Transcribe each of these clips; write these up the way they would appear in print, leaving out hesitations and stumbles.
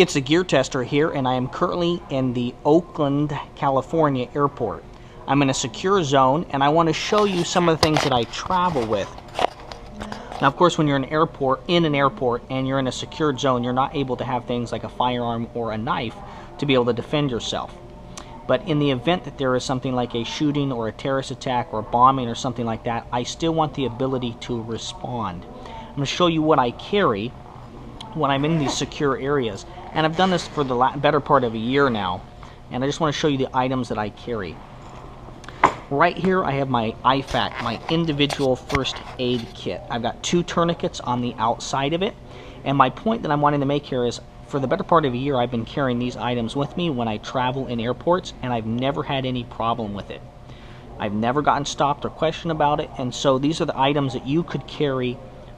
It's a gear tester here, and I am currently in the Oakland, California airport. I'm in a secure zone, and I want to show you some of the things that I travel with. Now, of course, when you're in an airport and you're in a secured zone, you're not able to have things like a firearm or a knife to be able to defend yourself. But in the event that there is something like a shooting or a terrorist attack or bombing or something like that, I still want the ability to respond. I'm going to show you what I carry when I'm in these secure areas. And I've done this for the better part of a year now. And I just want to show you the items that I carry. Right here I have my IFAK, my individual first aid kit. I've got 2 tourniquets on the outside of it. And my point that I'm wanting to make here is, for the better part of a year, I've been carrying these items with me when I travel in airports, and I've never had any problem with it. I've never gotten stopped or questioned about it, and so these are the items that you could carry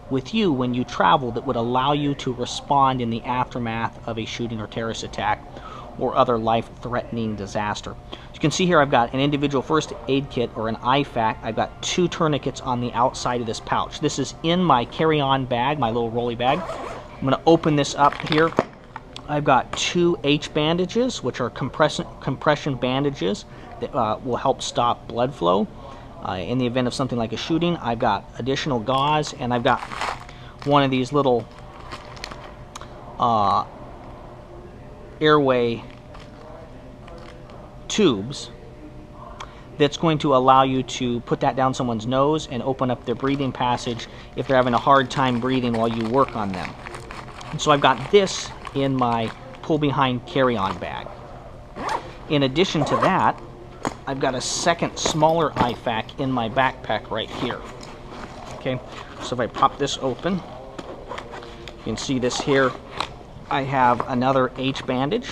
with you when you travel that would allow you to respond in the aftermath of a shooting or terrorist attack or other life-threatening disaster. As you can see here, I've got an individual first aid kit, or an IFAK. I've got 2 tourniquets on the outside of this pouch. This is in my carry-on bag, my little rolly bag. I'm going to open this up here. I've got 2 H bandages, which are compression bandages that will help stop blood flow in the event of something like a shooting. I've got additional gauze, and I've got one of these little airway tubes that's going to allow you to put that down someone's nose and open up their breathing passage if they're having a hard time breathing while you work on them. And so I've got this in my pull-behind carry-on bag. In addition to that, I've got a second smaller IFAK in my backpack right here. Okay, so if I pop this open, you can see this here. I have another H bandage,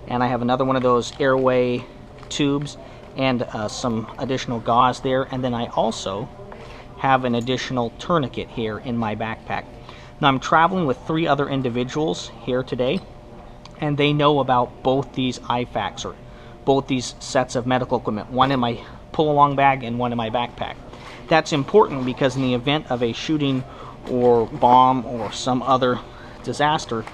and I have another one of those airway tubes, and some additional gauze there, and then I also have an additional tourniquet here in my backpack. Now, I'm traveling with 3 other individuals here today, and they know about both these IFAKs, or both these sets of medical equipment, one in my pull-along bag and one in my backpack. That's important because in the event of a shooting or bomb or some other disaster,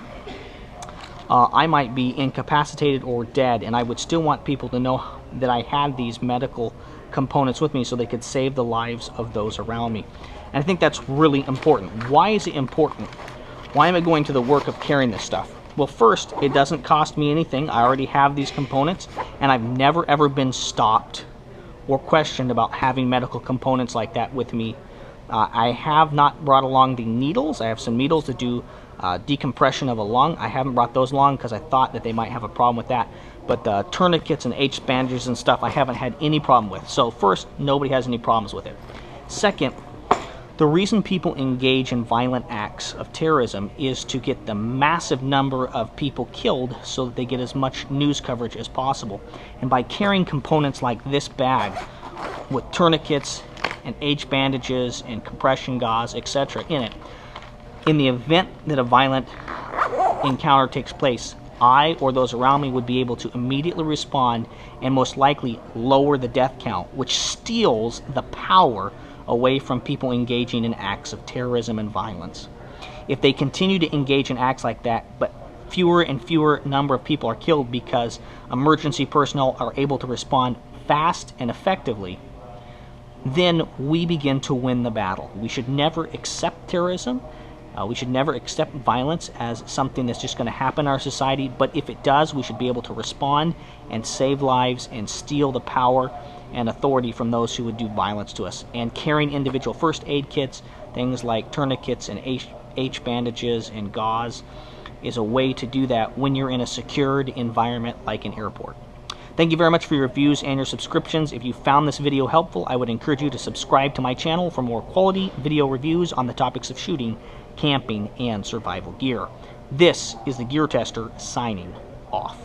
I might be incapacitated or dead, and I would still want people to know that I had these medical components with me so they could save the lives of those around me. And I think that's really important. Why is it important? Why am I going to the work of carrying this stuff? Well, first, it doesn't cost me anything. I already have these components, and I've never ever been stopped or questioned about having medical components like that with me. I have not brought along the needles. I have some needles to do decompression of a lung. I haven't brought those along because I thought that they might have a problem with that. But the tourniquets and H bandages and stuff I haven't had any problem with. So first, nobody has any problems with it. Second, the reason people engage in violent acts of terrorism is to get the massive number of people killed so that they get as much news coverage as possible. And by carrying components like this bag with tourniquets and H bandages and compression gauze, etc. in it, in the event that a violent encounter takes place, I or those around me would be able to immediately respond and most likely lower the death count, which steals the power away from people engaging in acts of terrorism and violence. If they continue to engage in acts like that, but fewer and fewer number of people are killed because emergency personnel are able to respond fast and effectively, then we begin to win the battle. We should never accept terrorism. We should never accept violence as something that's just going to happen in our society, but if it does, we should be able to respond and save lives and steal the power and authority from those who would do violence to us. And carrying individual first aid kits, things like tourniquets and H bandages and gauze, is a way to do that when you're in a secured environment like an airport. Thank you very much for your views and your subscriptions. If you found this video helpful, I would encourage you to subscribe to my channel for more quality video reviews on the topics of shooting, camping, and survival gear. This is the Gear Tester signing off.